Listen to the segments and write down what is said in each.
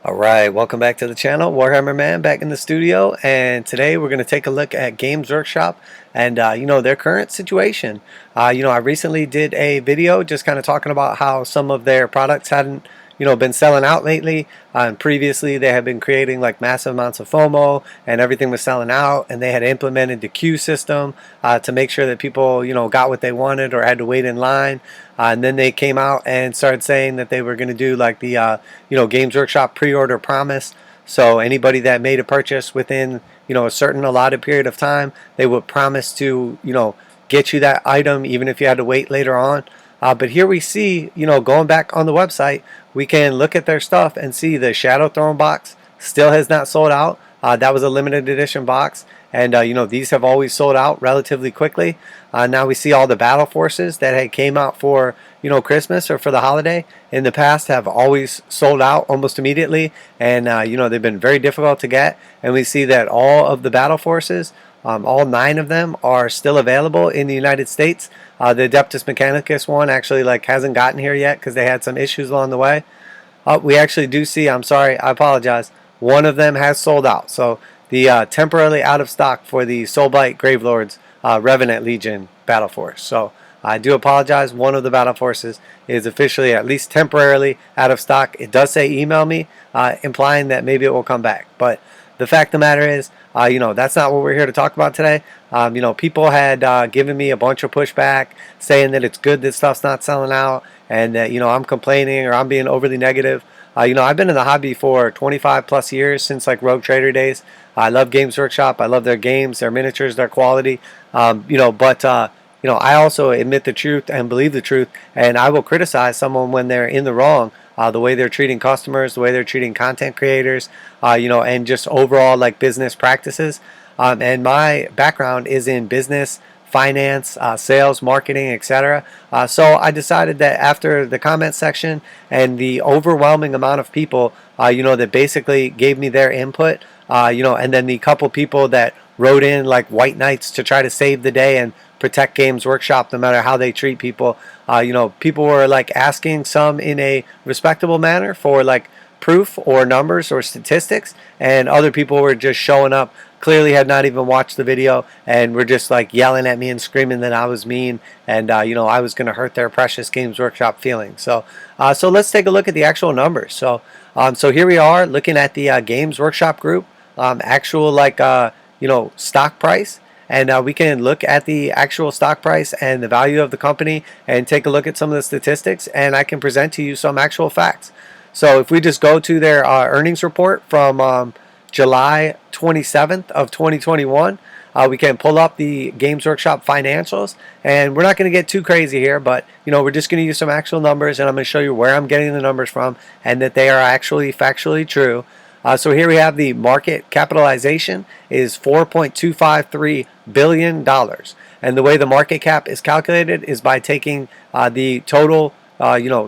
Alright, welcome back to the channel. Warhammer Man back in the studio, and today we're going to take a look at Games Workshop and their current situation. I recently did a video just kind of talking about how some of their products hadn't been selling out lately. And previously they had been creating like massive amounts of FOMO and everything was selling out, and they had implemented the queue system to make sure that people got what they wanted or had to wait in line. And then they came out and started saying that they were going to do like the Games Workshop pre-order promise. So anybody that made a purchase within a certain allotted period of time, they would promise to get you that item even if you had to wait later on. But here we see, going back on the website, we can look at their stuff and see the Shadow Throne box still has not sold out. That was a limited edition box, and these have always sold out relatively quickly. Now we see all the battle forces that had came out for Christmas or for the holiday in the past have always sold out almost immediately, and they've been very difficult to get. And we see that all of the battle forces, all 9 of them, are still available in the United States. The Adeptus Mechanicus one actually hasn't gotten here yet because they had some issues along the way. We actually do see, I'm sorry, I apologize, one of them has sold out. So the temporarily out of stock for the Soulblight Gravelords Revenant Legion battle force. So I do apologize, one of the battle forces is officially at least temporarily out of stock. It does say email me, implying that maybe it will come back. But the fact of the matter is, that's not what we're here to talk about today. People had given me a bunch of pushback saying that it's good that stuff's not selling out, and that I'm complaining or I'm being overly negative. I've been in the hobby for 25 plus years, since like Rogue Trader days. I love Games Workshop. I love their games, their miniatures, their quality. I also admit the truth and believe the truth, and I will criticize someone when they're in the wrong. The way they're treating customers, the way they're treating content creators, and just overall like business practices. And my background is in business, finance, sales, marketing, etc. So I decided that after the comment section and the overwhelming amount of people, that basically gave me their input, and then the couple people that wrote in like white knights to try to save the day and protect Games Workshop no matter how they treat people. People were like asking, some in a respectable manner, for like proof or numbers or statistics, and other people were just showing up, clearly had not even watched the video, and were just like yelling at me and screaming that I was mean, and I was going to hurt their precious Games Workshop feelings. So let's take a look at the actual numbers. So here we are looking at the Games Workshop group actual stock price. And we can look at the actual stock price and the value of the company and take a look at some of the statistics, and I can present to you some actual facts. So if we just go to their earnings report from July 27th of 2021, we can pull up the Games Workshop financials, and we're not going to get too crazy here, but we're just going to use some actual numbers, and I'm going to show you where I'm getting the numbers from and that they are actually factually true. So here we have the market capitalization is $4.253 billion. And the way the market cap is calculated is by taking the total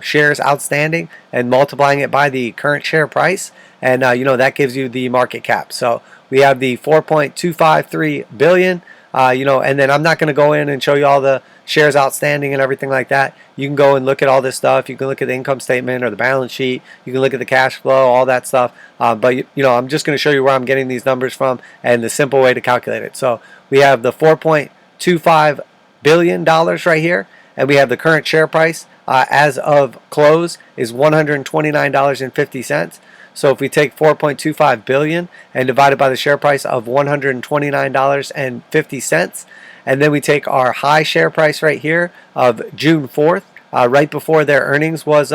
shares outstanding and multiplying it by the current share price. And that gives you the market cap. So we have the 4.253 billion. And then I'm not going to go in and show you all the shares outstanding and everything like that. You can go and look at all this stuff. You can look at the income statement or the balance sheet. You can look at the cash flow, all that stuff. But I'm just going to show you where I'm getting these numbers from and the simple way to calculate it. So we have the $4.25 billion right here, and we have the current share price as of close is $129.50. So if we take 4.25 billion and divide it by the share price of $129.50, and then we take our high share price right here of June 4th, right before their earnings was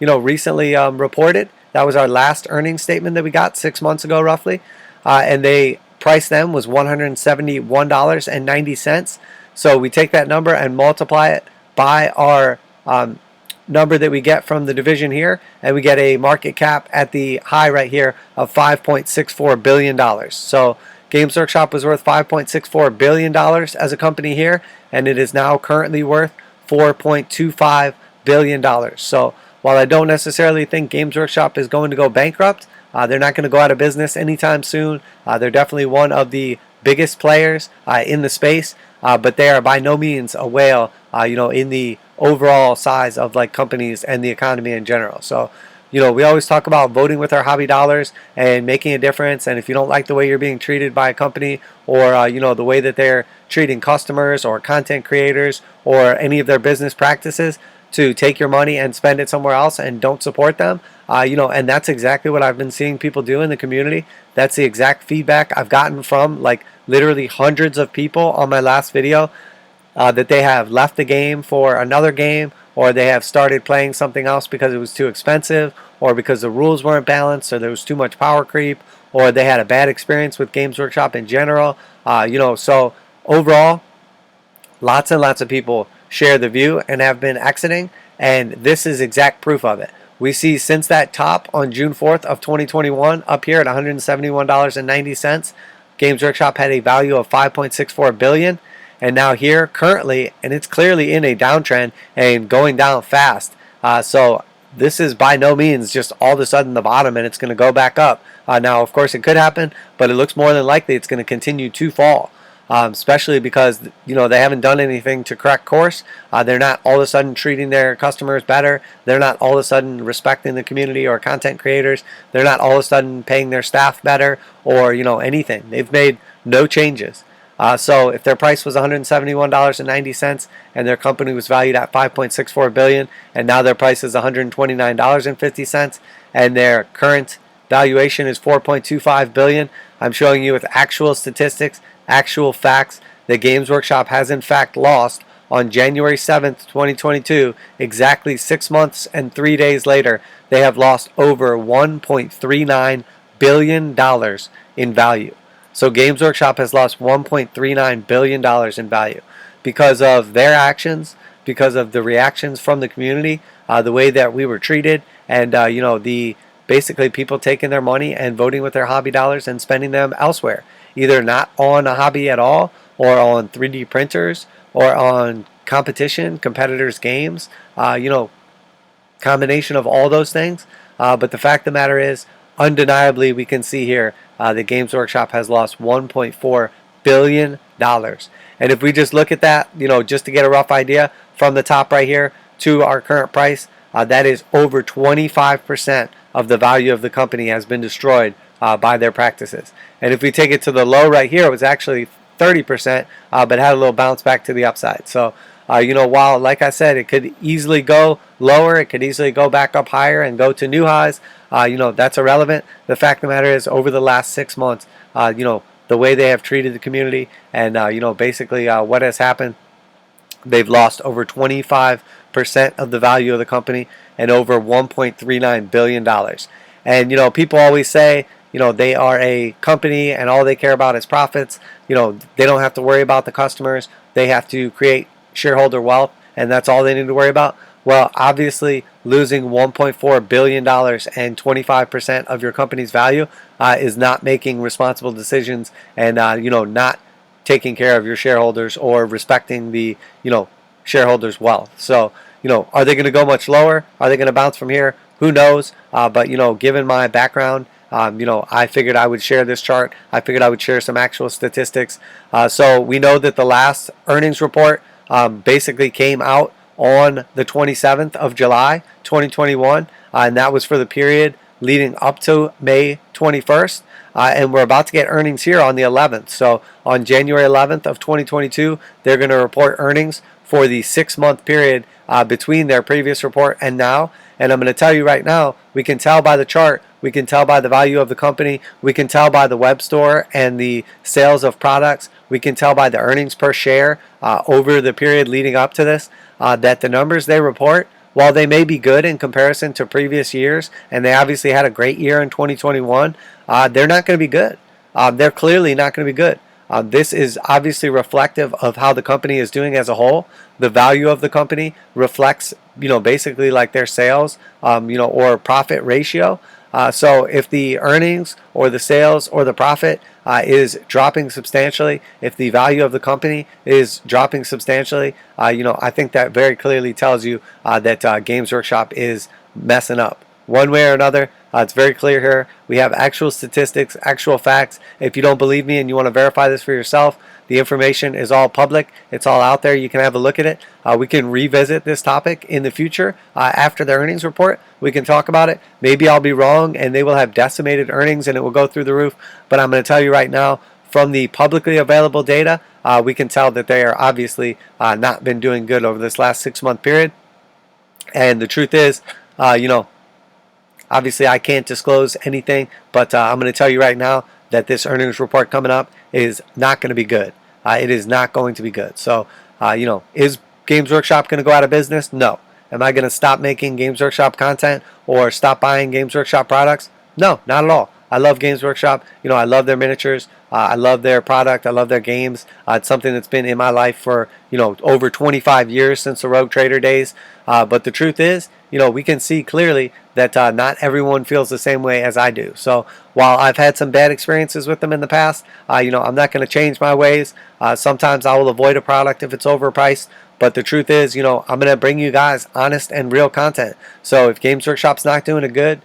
recently reported. That was our last earnings statement that we got 6 months ago roughly, and they priced them was $171.90. So we take that number and multiply it by our number that we get from the division here, and we get a market cap at the high right here of $5.64 billion. So Games Workshop was worth $5.64 billion as a company here, and it is now currently worth $4.25 billion. So while I don't necessarily think Games Workshop is going to go bankrupt, they're not going to go out of business anytime soon. They're definitely one of the biggest players in the space, but they are by no means a whale, in the overall size of like companies and the economy in general. So, we always talk about voting with our hobby dollars and making a difference. And if you don't like the way you're being treated by a company, or the way that they're treating customers or content creators or any of their business practices, to take your money and spend it somewhere else and don't support them. And that's exactly what I've been seeing people do in the community. That's the exact feedback I've gotten from like literally hundreds of people on my last video, that they have left the game for another game, or they have started playing something else because it was too expensive, or because the rules weren't balanced, or there was too much power creep, or they had a bad experience with Games Workshop in general. So overall, lots and lots of people share the view and have been exiting, and this is exact proof of it. We see since that top on June 4th of 2021 up here at $171.90, Games Workshop had a value of $5.64 billion, and now here currently, and it's clearly in a downtrend and going down fast. So this is by no means just all of a sudden the bottom and it's going to go back up. Now, of course, it could happen, but it looks more than likely it's going to continue to fall. Especially because they haven't done anything to correct course. They're not all of a sudden treating their customers better. They're not all of a sudden respecting the community or content creators. They're not all of a sudden paying their staff better, or anything. They've made no changes. So if their price was $171.90 and their company was valued at $5.64 billion, and now their price is $129.50, and their current valuation is $4.25 billion, I'm showing you with actual statistics, actual facts, that Games Workshop has in fact lost on January 7th, 2022, exactly 6 months and 3 days later, they have lost over $1.39 billion in value. So Games Workshop has lost $1.39 billion in value because of their actions, because of the reactions from the community, the way that we were treated, and the basically people taking their money and voting with their hobby dollars and spending them elsewhere, either not on a hobby at all, or on 3D printers, or on competitors' games, combination of all those things. But the fact of the matter is, undeniably, we can see here that Games Workshop has lost $1.4 billion. And if we just look at that, just to get a rough idea, from the top right here to our current price, that is over 25% of the value of the company has been destroyed by their practices. And if we take it to the low right here, it was actually 30%, but had a little bounce back to the upside. So, while, like I said, it could easily go lower, it could easily go back up higher and go to new highs, that's irrelevant. The fact of the matter is, over the last 6 months, the way they have treated the community, and, basically what has happened, they've lost over 25% of the value of the company and over $1.39 billion. And, people always say, they are a company and all they care about is profits. They don't have to worry about the customers. They have to create shareholder wealth, and that's all they need to worry about. Well, obviously, losing $1.4 billion and 25% of your company's value is not making responsible decisions, and, not taking care of your shareholders or respecting the, shareholders' wealth. So, are they going to go much lower? Are they going to bounce from here? Who knows? But, given my background, I figured I would share this chart. I figured I would share some actual statistics. So we know that the last earnings report basically came out on the 27th of July, 2021, and that was for the period leading up to May 21st. And we're about to get earnings here on the 11th. So on January 11th of 2022, they're going to report earnings for the 6-month period between their previous report and now. And I'm going to tell you right now, we can tell by the chart, we can tell by the value of the company, we can tell by the web store and the sales of products, we can tell by the earnings per share over the period leading up to this, that the numbers they report, while they may be good in comparison to previous years, and they obviously had a great year in 2021, they're not going to be good. They're clearly not going to be good. This is obviously reflective of how the company is doing as a whole. The value of the company reflects, basically like their sales, or profit ratio. So if the earnings or the sales or the profit is dropping substantially, if the value of the company is dropping substantially, I think that very clearly tells you that Games Workshop is messing up. one way or another. It's very clear here. We have actual statistics, actual facts. If you don't believe me and you want to verify this for yourself, the information is all public. It's all out there. You can have a look at it. We can revisit this topic in the future after the earnings report. We can talk about it. Maybe I'll be wrong and they will have decimated earnings and it will go through the roof. But I'm going to tell you right now, from the publicly available data, we can tell that they are obviously not been doing good over this last 6-month period. And the truth is, obviously I can't disclose anything, but I'm going to tell you right now that this earnings report coming up is not going to be good. It is not going to be good. So, is Games Workshop going to go out of business? No. Am I going to stop making Games Workshop content or stop buying Games Workshop products? No, not at all. I love Games Workshop. I love their miniatures. I love their product. I love their games. It's something that's been in my life for, over 25 years since the Rogue Trader days. But the truth is, we can see clearly that not everyone feels the same way as I do. So while I've had some bad experiences with them in the past, I'm not going to change my ways. Sometimes I will avoid a product if it's overpriced. But the truth is, I'm going to bring you guys honest and real content. So if Games Workshop's not doing it good,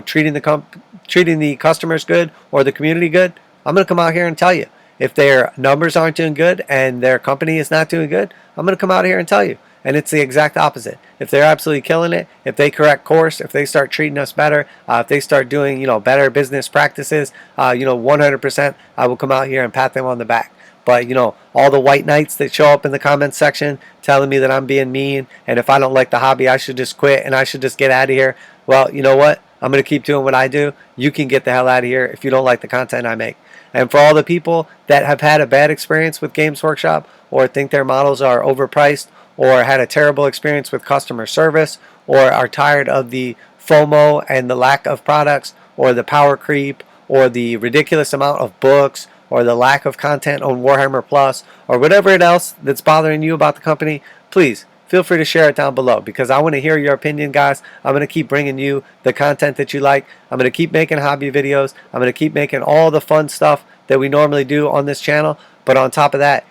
treating the customers good or the community good, I'm going to come out here and tell you. If their numbers aren't doing good and their company is not doing good, I'm going to come out here and tell you. And it's the exact opposite. If they're absolutely killing it, if they correct course, if they start treating us better, if they start doing, better business practices, 100%, I will come out here and pat them on the back. But, all the white knights that show up in the comments section telling me that I'm being mean and if I don't like the hobby, I should just quit and I should just get out of here. Well, you know what? I'm going to keep doing what I do. You can get the hell out of here if you don't like the content I make. And for all the people that have had a bad experience with Games Workshop or think their models are overpriced or had a terrible experience with customer service or are tired of the FOMO and the lack of products or the power creep or the ridiculous amount of books or the lack of content on Warhammer Plus or whatever else that's bothering you about the company, please feel free to share it down below because I want to hear your opinion, guys. I'm going to keep bringing you the content that you like. I'm going to keep making hobby videos. I'm going to keep making all the fun stuff that we normally do on this channel. But on top of that,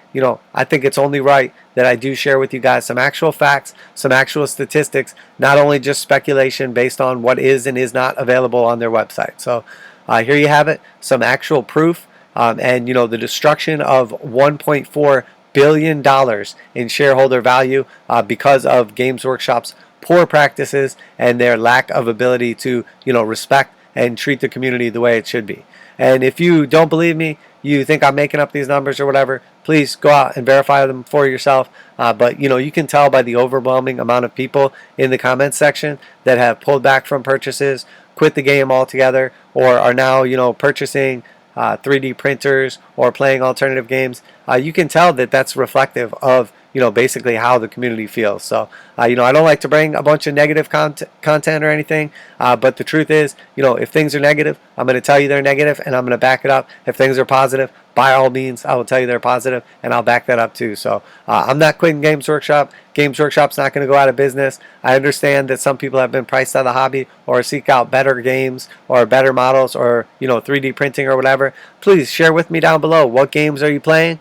I think it's only right that I do share with you guys some actual facts, some actual statistics, not only just speculation based on what is and is not available on their website. So here you have it, some actual proof. And the destruction of $1.4 billion in shareholder value because of Games Workshop's poor practices and their lack of ability to respect and treat the community the way it should be. And if you don't believe me, you think I'm making up these numbers or whatever, please go out and verify them for yourself. But you can tell by the overwhelming amount of people in the comments section that have pulled back from purchases, quit the game altogether, or are now purchasing 3D printers or playing alternative games. You can tell that that's reflective of basically how the community feels. So I don't like to bring a bunch of negative content or anything, but the truth is, if things are negative, I'm going to tell you they're negative and I'm going to back it up. If things are positive, by all means, I will tell you they're positive and I'll back that up too. So I'm not quitting Games Workshop. Games Workshop's not going to go out of business. I understand that some people have been priced out of the hobby or seek out better games or better models or 3D printing or whatever. Please share with me down below. What games are you playing?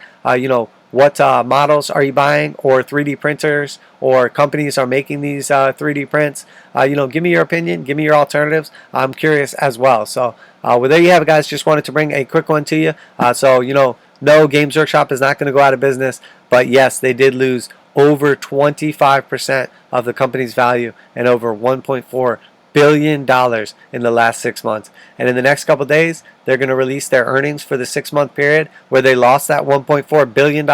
What models are you buying, or 3D printers or companies are making these 3D prints? Give me your opinion. Give me your alternatives. I'm curious as well. So well, there you have it, guys. Just wanted to bring a quick one to you. No, Games Workshop is not going to go out of business. But yes, they did lose over 25% of the company's value and over $1.4 billion in the last 6 months. And in the next couple of days, they're going to release their earnings for the 6-month period where they lost that $1.4 billion.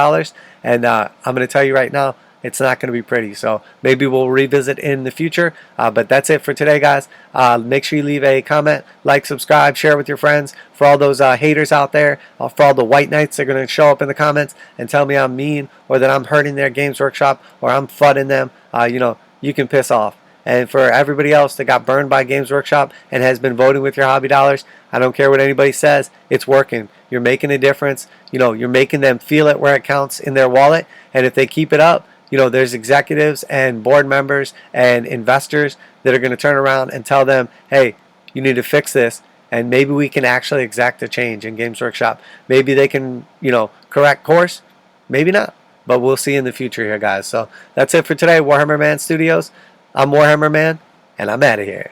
And I'm going to tell you right now, it's not going to be pretty. So maybe we'll revisit in the future. But that's it for today, guys. Make sure you leave a comment, like, subscribe, share with your friends. For all those haters out there, for all the white knights that are going to show up in the comments and tell me I'm mean or that I'm hurting their Games Workshop or I'm fudding them, you can piss off. And for everybody else that got burned by Games Workshop and has been voting with your hobby dollars, I don't care what anybody says, it's working. You're making a difference. You're making them feel it where it counts in their wallet. And if they keep it up, there's executives and board members and investors that are going to turn around and tell them, hey, you need to fix this. And maybe we can actually exact a change in Games Workshop. Maybe they can, correct course. Maybe not. But we'll see in the future here, guys. So that's it for today, Warhammer Man Studios. I'm Warhammer Man, and I'm out of here.